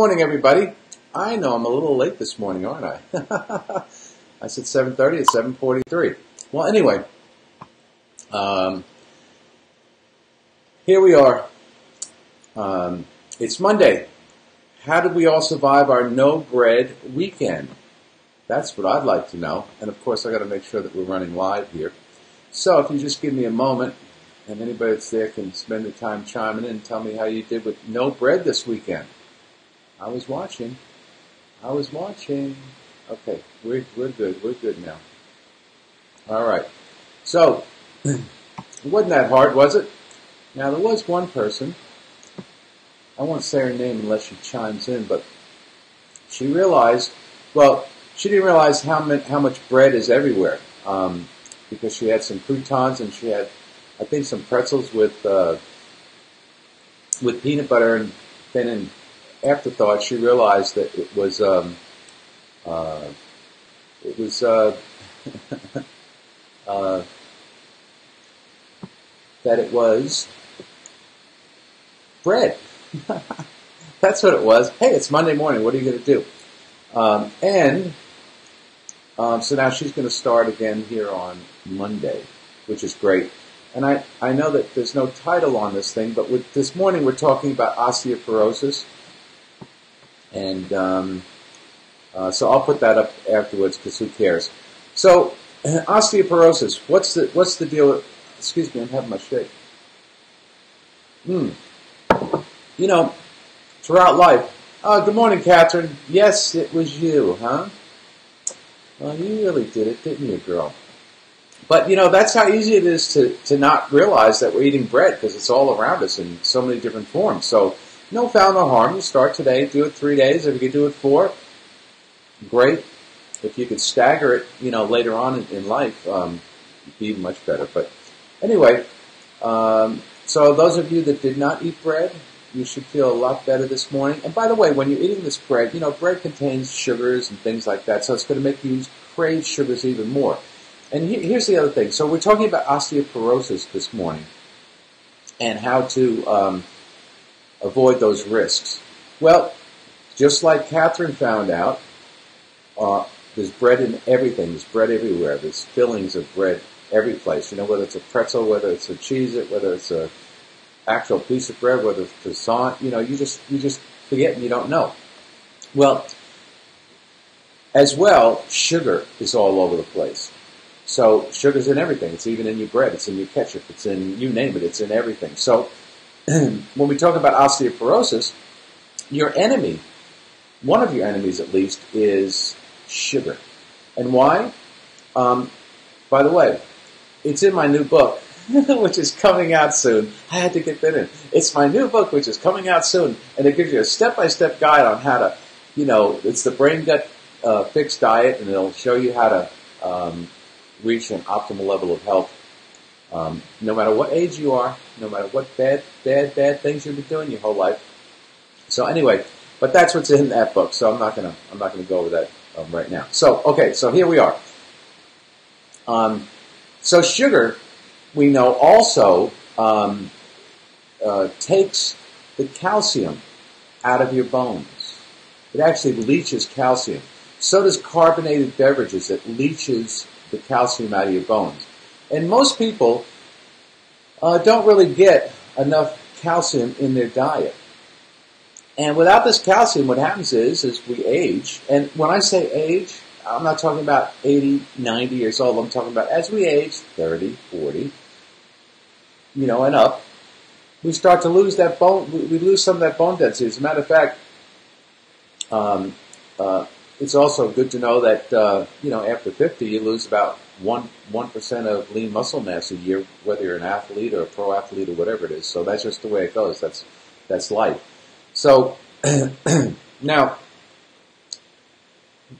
Morning, everybody. I know I'm a little late this morning, aren't I? I said 7:30. It's 7:43. Well, anyway, here we are. It's Monday. How did we all survive our no bread weekend? That's what I'd like to know. And of course, I got to make sure that we're running live here. So if you just give me a moment, and anybody that's there can spend the time chiming in and tell me how you did with no bread this weekend. I was watching. Okay, we're good. We're good now. All right. So, it wasn't that hard, was it? Now, there was one person. I won't say her name unless she chimes in, but she realized, she didn't realize how much bread is everywhere, because she had some croutons and she had, I think, some pretzels with peanut butter, and then in afterthought she realized that it was that it was bread. That's what it was. Hey, it's Monday morning. What are you going to do? So now she's going to start again here on Monday, which is great. And I know that there's no title on this thing, but this morning we're talking about osteoporosis. And so I'll put that up afterwards because who cares? So osteoporosis. What's the deal with? Excuse me, I'm having my shake. You know, throughout life. Good morning, Catherine. Yes, it was you, huh? Well, you really did it, didn't you, girl? But you know, that's how easy it is to not realize that we're eating bread because it's all around us in so many different forms. So no foul, no harm. You start today, do it 3 days. If you can do it 4, great. If you could stagger it, you know, later on in life, it'd be even much better. But anyway, so those of you that did not eat bread, you should feel a lot better this morning. And by the way, when you're eating this bread, you know, bread contains sugars and things like that, so it's going to make you crave sugars even more. And here's the other thing. So we're talking about osteoporosis this morning and how to avoid those risks. Well, just like Catherine found out, there's bread in everything. There's bread everywhere. There's fillings of bread every place. You know, whether it's a pretzel, whether it's a Cheez-It, whether it's a actual piece of bread, whether it's croissant. You know, you just forget and you don't know. Well, as well, sugar is all over the place. So sugar's in everything. It's even in your bread. It's in your ketchup. It's in, you name it. It's in everything. So when we talk about osteoporosis, your enemy, one of your enemies at least, is sugar. And why? By the way, it's in my new book, which is coming out soon. I had to get that in. It's my new book, which is coming out soon, and it gives you a step-by-step guide on how to, you know, it's the Brain Gut Fix diet, and it'll show you how to reach an optimal level of health. No matter what age you are, no matter what bad things you've been doing your whole life. So anyway, but that's what's in that book. So I'm not gonna go over that right now. So okay, so here we are. So sugar, we know also takes the calcium out of your bones. It actually leaches calcium. So does carbonated beverages. It leaches the calcium out of your bones. And most people don't really get enough calcium in their diet. And without this calcium, what happens is we age. And when I say age, I'm not talking about 80, 90 years old. I'm talking about as we age, 30, 40, you know, and up, we start to lose that bone. We lose some of that bone density. As a matter of fact, it's also good to know that, you know, after 50, you lose about 1% of lean muscle mass a year, whether you're an athlete or a pro athlete or whatever it is. So that's just the way it goes. That's life. So now,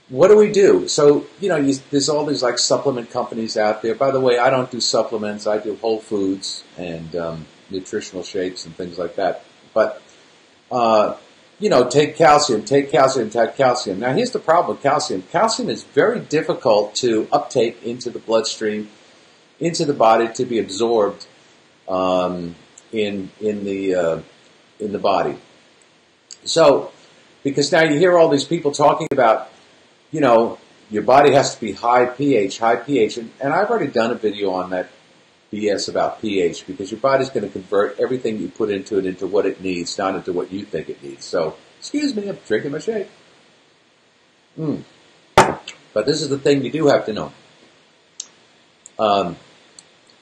what do we do? So, you know, there's all these like supplement companies out there. By the way, I don't do supplements. I do whole foods and nutritional shakes and things like that. But you know, take calcium. Now, here's the problem with calcium. Calcium is very difficult to uptake into the bloodstream, into the body, to be absorbed in the body. So Because now you hear all these people talking about, your body has to be high pH, and I've already done a video on that BS about pH, because your body's going to convert everything you put into it into what it needs, not into what you think it needs. So, excuse me, I'm drinking my shake. But this is the thing you do have to know.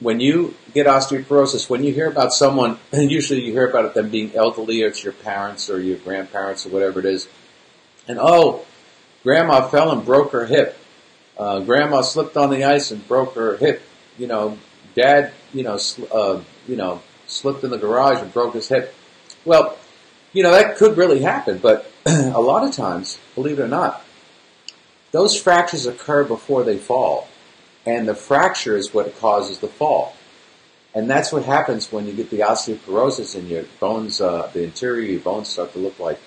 When you get osteoporosis, when you hear about someone, and usually you hear about them being elderly, or it's your parents or your grandparents or whatever it is, and grandma fell and broke her hip. Grandma slipped on the ice and broke her hip. Dad, slipped in the garage and broke his hip. Well, that could really happen, but a lot of times, believe it or not, those fractures occur before they fall. And the fracture is what causes the fall. And that's what happens when you get the osteoporosis and your bones, the interior of your bones start to look like,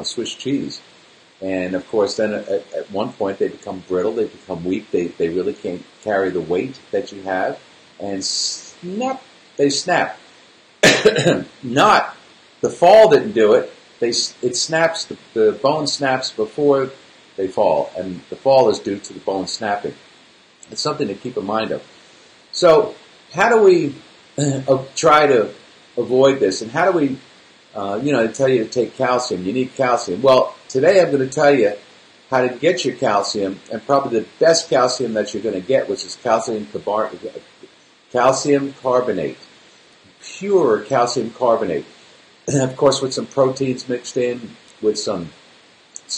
Swiss cheese. And of course, then at one point they become brittle, they become weak, they really can't carry the weight that you have, and they snap. Not, the fall didn't do it, it snaps, the bone snaps before they fall, and the fall is due to the bone snapping. It's something to keep in mind of. So, how do we try to avoid this? And how do we, they tell you to take calcium. You need calcium. Well, today I'm going to tell you how to get your calcium, and probably the best calcium that you're going to get, which is calcium carbonate. Pure calcium carbonate. Of course, with some proteins mixed in, with some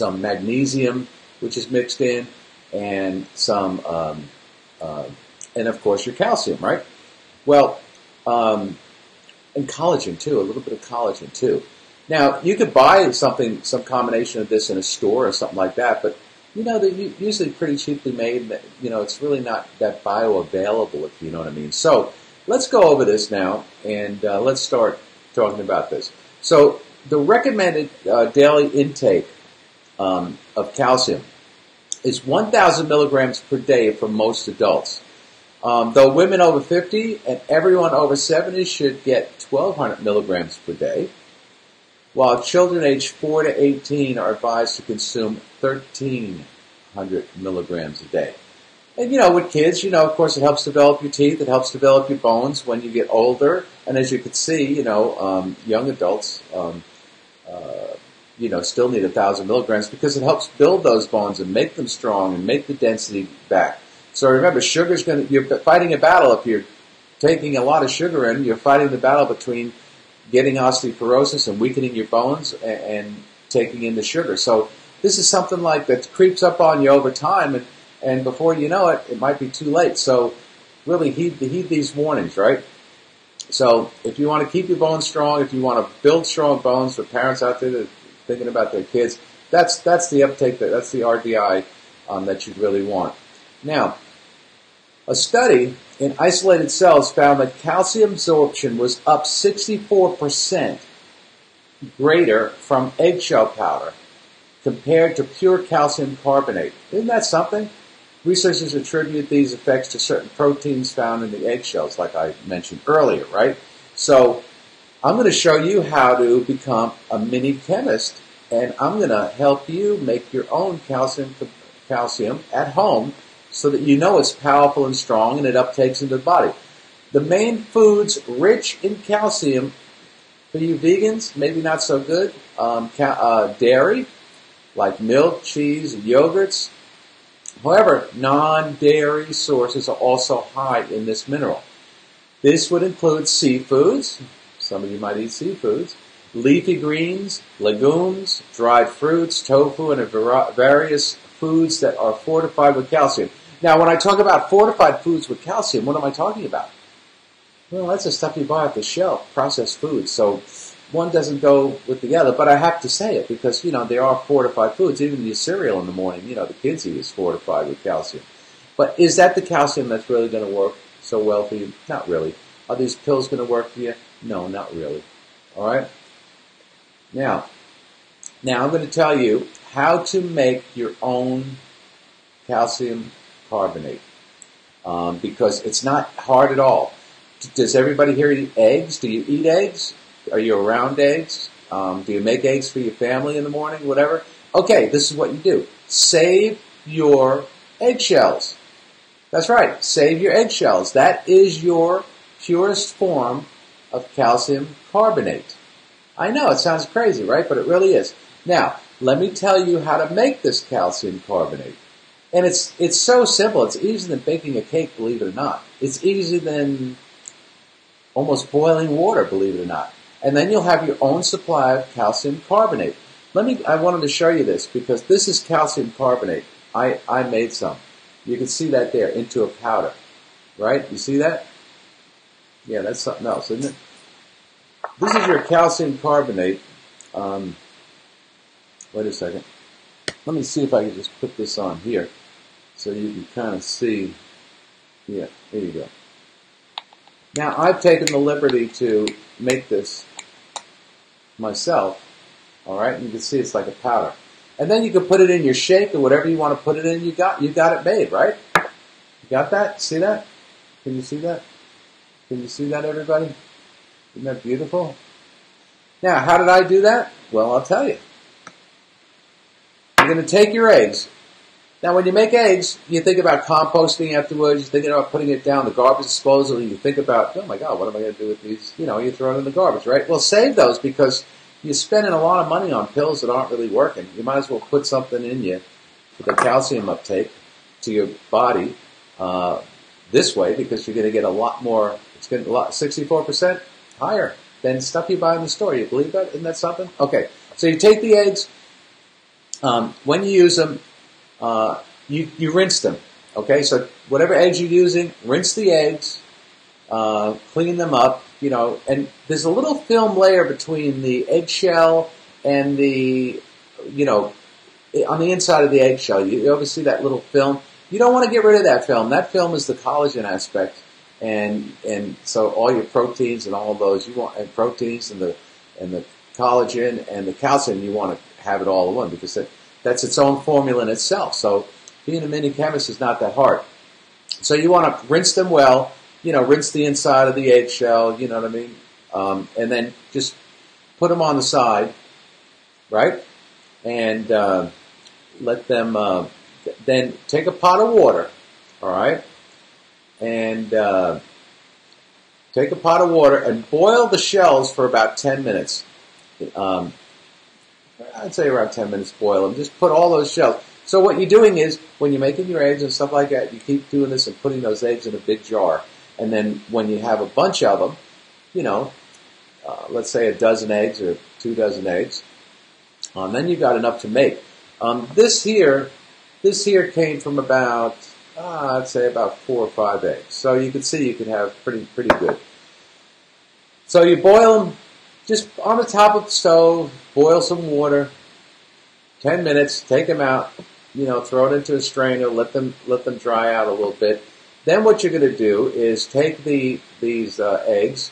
magnesium, which is mixed in, and some, and of course your calcium, right? Well, and collagen too, a little bit of collagen too. Now, you could buy some combination of this in a store or something like that, but they're usually pretty cheaply made. It's really not that bioavailable, if you know what I mean. So, let's go over this now, and let's start talking about this. So, the recommended daily intake of calcium is 1,000 milligrams per day for most adults. Though women over 50 and everyone over 70 should get 1,200 milligrams per day, while children aged 4 to 18 are advised to consume 1,300 milligrams a day. And, with kids, of course, it helps develop your teeth, it helps develop your bones when you get older, and as you can see, young adults, still need 1,000 milligrams because it helps build those bones and make them strong and make the density back. So remember, you're fighting a battle. If you're taking a lot of sugar in, you're fighting the battle between getting osteoporosis and weakening your bones and taking in the sugar. So this is something like that creeps up on you over time, and before you know it, it might be too late. So really heed these warnings, right? So if you want to keep your bones strong, if you want to build strong bones for parents out there that are thinking about their kids, that's the uptake, that's the RDI that you'd really want. Now, a study in isolated cells found that calcium absorption was up 64% greater from eggshell powder compared to pure calcium carbonate. Isn't that something? Researchers attribute these effects to certain proteins found in the eggshells, like I mentioned earlier, right? So I'm going to show you how to become a mini chemist, and I'm going to help you make your own calcium at home so that you know it's powerful and strong and it uptakes into the body. The main foods rich in calcium for you vegans, maybe not so good, dairy, like milk, cheese, and yogurts. However, non-dairy sources are also high in this mineral. This would include seafoods, some of you might eat seafoods, leafy greens, legumes, dried fruits, tofu, and various foods that are fortified with calcium. Now, when I talk about fortified foods with calcium, what am I talking about? Well, that's the stuff you buy off the shelf, processed foods. So one doesn't go with the other, but I have to say it because, they are fortified foods. Even your cereal in the morning, the kids eat is fortified with calcium. But is that the calcium that's really going to work so well for you? Not really. Are these pills going to work for you? No, not really. All right? Now I'm going to tell you how to make your own calcium carbonate because it's not hard at all. Does everybody here eat eggs? Do you eat eggs? Are you around eggs? Do you make eggs for your family in the morning? Whatever. Okay, this is what you do. Save your eggshells. That's right. Save your eggshells. That is your purest form of calcium carbonate. I know, it sounds crazy, right? But it really is. Now, let me tell you how to make this calcium carbonate. And it's so simple. It's easier than baking a cake, believe it or not. It's easier than almost boiling water, believe it or not. And then you'll have your own supply of calcium carbonate. I wanted to show you this because this is calcium carbonate. I made some. You can see that there, into a powder. Right? You see that? Yeah, that's something else, isn't it? This is your calcium carbonate. Wait a second. Let me see if I can just put this on here so you can kind of see. Yeah, there you go. Now, I've taken the liberty to make this myself. All right? And you can see it's like a powder. And then you can put it in your shake or whatever you want to put it in. You got it made, right? You got that? See that? Can you see that? Can you see that, everybody? Isn't that beautiful? Now, how did I do that? Well, I'll tell you. You're going to take your eggs. Now, when you make eggs, you think about composting afterwards. You're thinking about putting it down the garbage disposal. You think about, oh my God, what am I going to do with these? You know, you throw it in the garbage, right? Well, save those because you're spending a lot of money on pills that aren't really working. You might as well put something in you for the calcium uptake to your body this way because you're going to get a lot more. It's going to 64% higher than stuff you buy in the store. You believe that? Isn't that something? Okay, so you take the eggs. When you use them, you rinse them. Okay, so whatever eggs you're using, rinse the eggs, clean them up. You know, and there's a little film layer between the eggshell and the, you know, on the inside of the eggshell. You ever see that little film? You don't want to get rid of that film. That film is the collagen aspect, and so all your proteins and all of those you want, and proteins and the collagen and the calcium, you want to have it all in one because that's its own formula in itself. So being a mini chemist is not that hard. So you want to rinse them well. You know, rinse the inside of the eggshell, you know what I mean? And then just put them on the side, right? And let them, then take a pot of water, all right? And take a pot of water and boil the shells for about 10 minutes. I'd say around 10 minutes boil them. Just put all those shells. So what you're doing is, when you're making your eggs and stuff like that, you keep doing this and putting those eggs in a big jar. And then when you have a bunch of them, you know, let's say a dozen eggs or 2 dozen eggs, then you've got enough to make. This here came from about, I'd say about 4 or 5 eggs. So you can see you can have pretty good. So you boil them just on the top of the stove, boil some water, 10 minutes, take them out, you know, throw it into a strainer, let them dry out a little bit. Then what you're going to do is take these eggs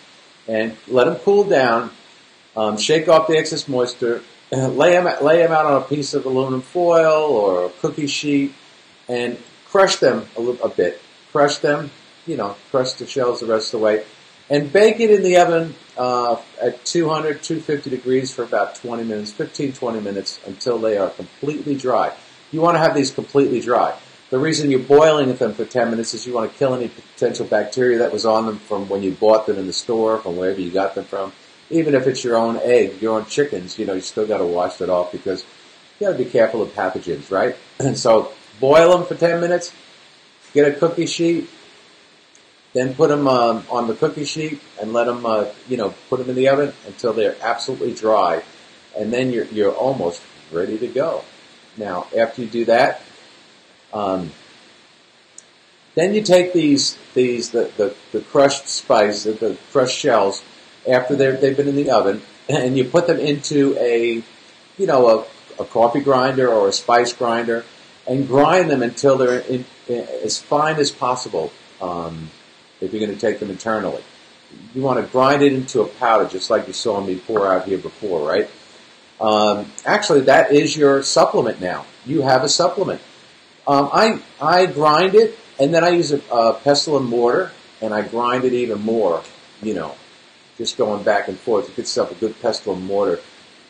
and let them cool down, shake off the excess moisture, lay them out on a piece of aluminum foil or a cookie sheet, and crush them a bit. Crush them, you know, crush the shells the rest of the way, and bake it in the oven at 200, 250 degrees for about 20 minutes, 15, 20 minutes until they are completely dry. You want to have these completely dry. The reason you're boiling them for 10 minutes is you want to kill any potential bacteria that was on them from when you bought them in the store, from wherever you got them from. Even if it's your own egg, your own chickens, you know, you still got to wash that off because you got to be careful of pathogens, right? And so boil them for 10 minutes, get a cookie sheet, then put them on the cookie sheet and let them, you know, put them in the oven until they're absolutely dry. And then you're almost ready to go. Now, after you do that, then you take the crushed spice, the crushed shells, after they've been in the oven, and you put them into a coffee grinder or a spice grinder, and grind them until they're as fine as possible. If you're going to take them internally, you want to grind it into a powder, just like you saw me pour out here before, right? Actually, that is your supplement now. You have a supplement. I grind it, and then I use a pestle and mortar, and I grind it even more, you know, just going back and forth. You get yourself a good pestle and mortar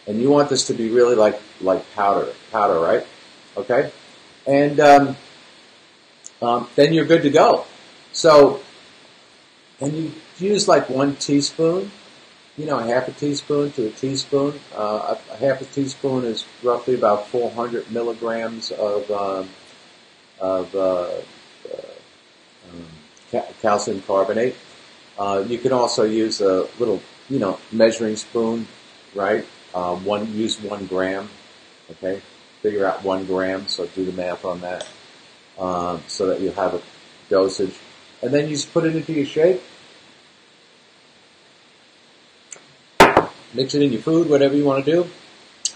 And you want this to be really like powder, right? Okay? And then you're good to go. So, and you use like 1 teaspoon, half a teaspoon to a teaspoon. A half a teaspoon is roughly about 400 milligrams of calcium carbonate. You can also use a little, measuring spoon, right? Use 1 gram, okay? Figure out 1 gram, so do the math on that, so that you have a dosage. And then you just put it into your shake. Mix it in your food, whatever you want to do.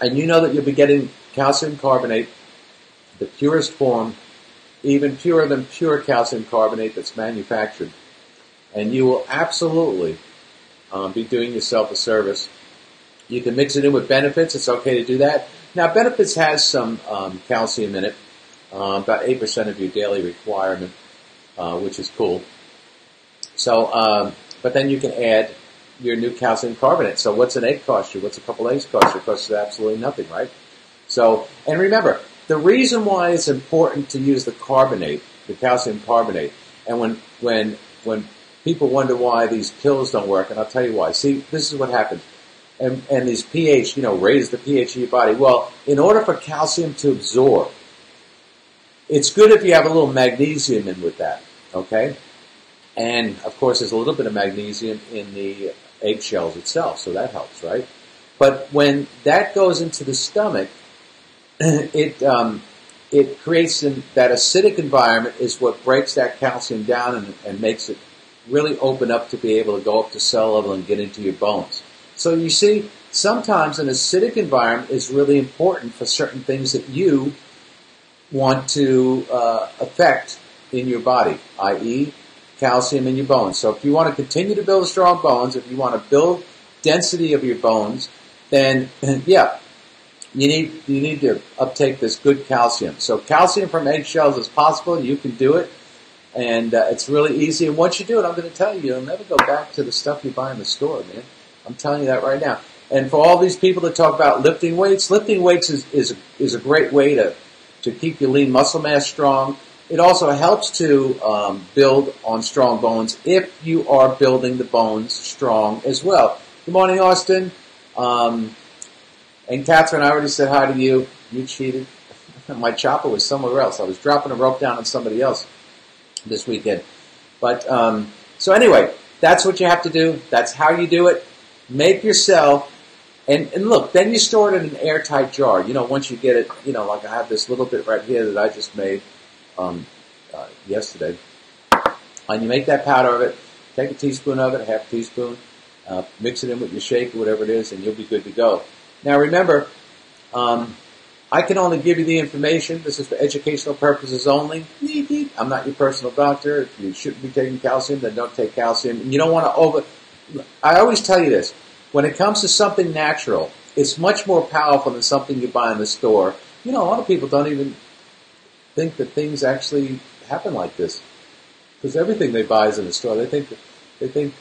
And you know that you'll be getting calcium carbonate, the purest form, even purer than pure calcium carbonate that's manufactured. And you will absolutely be doing yourself a service. You can mix it in with Benefits. It's okay to do that. Now, Benefits has some calcium in it, about 8% of your daily requirement, which is cool. So, but then you can add your new calcium carbonate. So what's an egg cost you? What's a couple eggs cost you? It costs you absolutely nothing, right? So, and remember, the reason why it's important to use the carbonate, the calcium carbonate, and when people wonder why these pills don't work, and I'll tell you why. See, this is what happens. And these pH, raise the pH of your body. Well, in order for calcium to absorb, it's good if you have a little magnesium in with that, okay? And, of course, there's a little bit of magnesium in the eggshells itself, so that helps, right? But when that goes into the stomach, it creates that acidic environment is what breaks that calcium down and makes it really open up to be able to go up to cell level and get into your bones. So you see, sometimes an acidic environment is really important for certain things that you want to affect in your body, i.e., calcium in your bones. So if you want to continue to build strong bones, if you want to build density of your bones, then yeah, you need to uptake this good calcium. So calcium from eggshells is possible. You can do it, and it's really easy. And once you do it, I'm going to tell you, you'll never go back to the stuff you buy in the store, man. I'm telling you that right now. And for all these people that talk about lifting weights is a great way to keep your lean muscle mass strong. It also helps to build on strong bones if you are building the bones strong as well. Good morning, Austin. And Catherine, I already said hi to you. You cheated. My chopper was somewhere else. I was dropping a rope down on somebody else this weekend. But so anyway, that's what you have to do. That's how you do it. Make yourself, and look, then you store it in an airtight jar. Once you get it, like I have this little bit right here that I just made yesterday. And you make that powder of it, take a teaspoon of it, a half teaspoon, mix it in with your shake or whatever it is, and you'll be good to go. Now remember, I can only give you the information. This is for educational purposes only. I'm not your personal doctor. If you shouldn't be taking calcium, then don't take calcium. And you don't want to I always tell you this. When it comes to something natural, it's much more powerful than something you buy in the store. A lot of people don't even think that things actually happen like this, because everything they buy is in the store. They think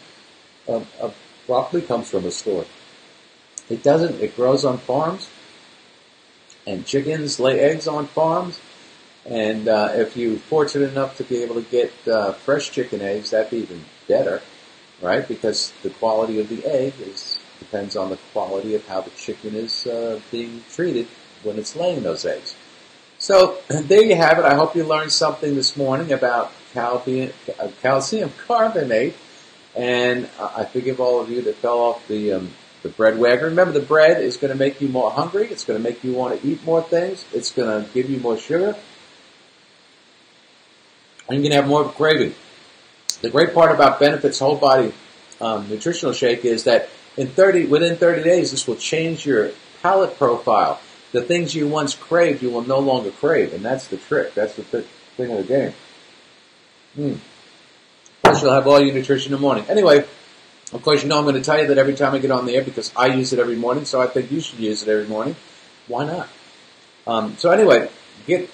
broccoli comes from a store. It doesn't. It grows on farms, and chickens lay eggs on farms. And if you're fortunate enough to be able to get fresh chicken eggs, that'd be even better, right? Because the quality of the egg depends on the quality of how the chicken is being treated when it's laying those eggs. So there you have it. I hope you learned something this morning about calcium carbonate. And I forgive all of you that fell off the bread wagon. Remember, the bread is going to make you more hungry. It's going to make you want to eat more things. It's going to give you more sugar. And you're going to have more of a craving. The great part about Benefits Whole Body Nutritional Shake is that within 30 days, this will change your palate profile. The things you once craved, you will no longer crave. And that's the trick. That's the thing of the game. Plus, you'll have all your nutrition in the morning. Anyway, of course, I'm going to tell you that every time I get on the air, because I use it every morning, so I think you should use it every morning. Why not? So anyway, get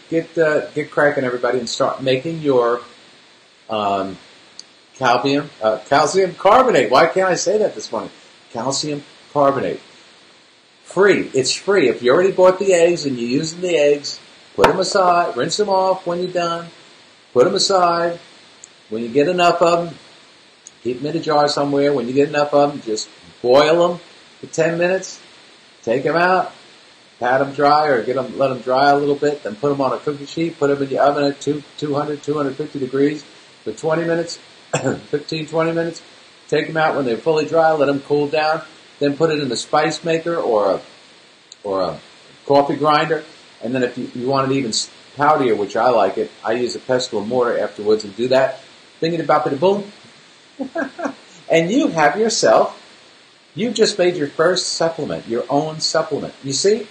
cracking, everybody, and start making your calcium carbonate. Why can't I say that this morning? Calcium carbonate. Free. It's free. If you already bought the eggs and you're using the eggs, put them aside. Rinse them off when you're done. Put them aside. When you get enough of them, keep them in a jar somewhere. When you get enough of them, just boil them for 10 minutes. Take them out. Pat them dry or let them dry a little bit. Then put them on a cookie sheet. Put them in your oven at 250 degrees for 20 minutes, 15, 20 minutes. Take them out when they're fully dry. Let them cool down. Then put it in the spice maker or a coffee grinder. And then if you want it even powdier, which I like it, I use a pestle and mortar afterwards and do that. Thinking about it, boom. And you have yourself, you've just made your first supplement, your own supplement. You see?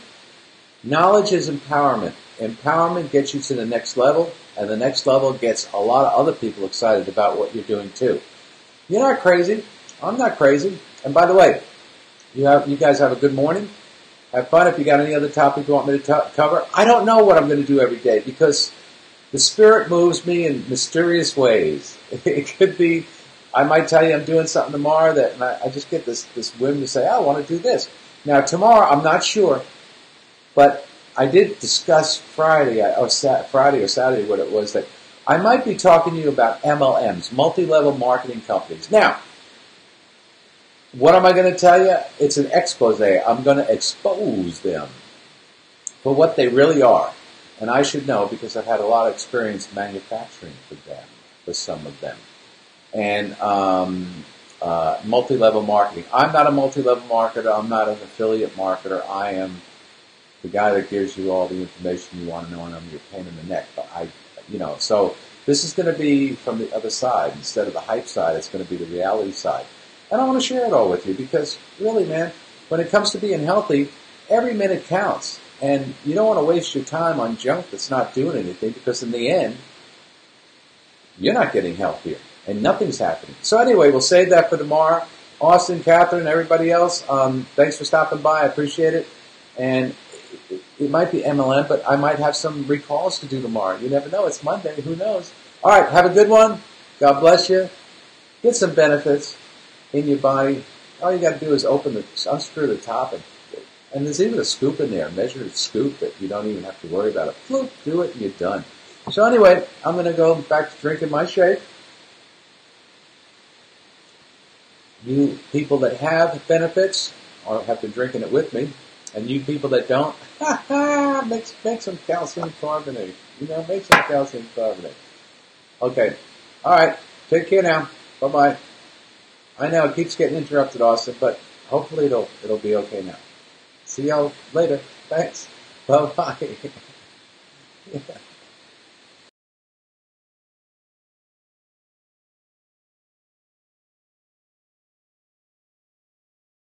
Knowledge is empowerment. Empowerment gets you to the next level, and the next level gets a lot of other people excited about what you're doing too. You're not crazy. I'm not crazy. And by the way, you guys have a good morning. Have fun. If you got any other topic you want me to cover, I don't know what I'm going to do every day because the Spirit moves me in mysterious ways. It could be, I might tell you I'm doing something tomorrow and I just get this whim to say, I want to do this. Now tomorrow, I'm not sure. But I did discuss Friday or Saturday what it was that I might be talking to you about MLMs, multi-level marketing companies. Now, what am I going to tell you? It's an expose. I'm going to expose them for what they really are. And I should know because I've had a lot of experience manufacturing for them, for some of them. And multi-level marketing. I'm not a multi-level marketer. I'm not an affiliate marketer. I am the guy that gives you all the information you want to know, and I'm your pain in the neck. But so this is going to be from the other side. Instead of the hype side, it's going to be the reality side. And I want to share it all with you because really, man, when it comes to being healthy, every minute counts. And you don't want to waste your time on junk that's not doing anything because in the end, you're not getting healthier and nothing's happening. So anyway, we'll save that for tomorrow. Austin, Catherine, everybody else, thanks for stopping by. I appreciate it. And it might be MLM, but I might have some recalls to do tomorrow. You never know. It's Monday. Who knows? All right. Have a good one. God bless you. Get some benefits in your body. All you got to do is unscrew the top, and there's even a scoop in there, a measured scoop that you don't even have to worry about it. Floop, do it, and you're done. So anyway, I'm going to go back to drinking my shake. You people that have benefits or have been drinking it with me, and you people that don't, make some calcium carbonate. Make some calcium carbonate. Okay. All right. Take care now. Bye-bye. I know it keeps getting interrupted, Austin, but hopefully it'll be okay now. See y'all later. Thanks. Bye-bye. Yeah.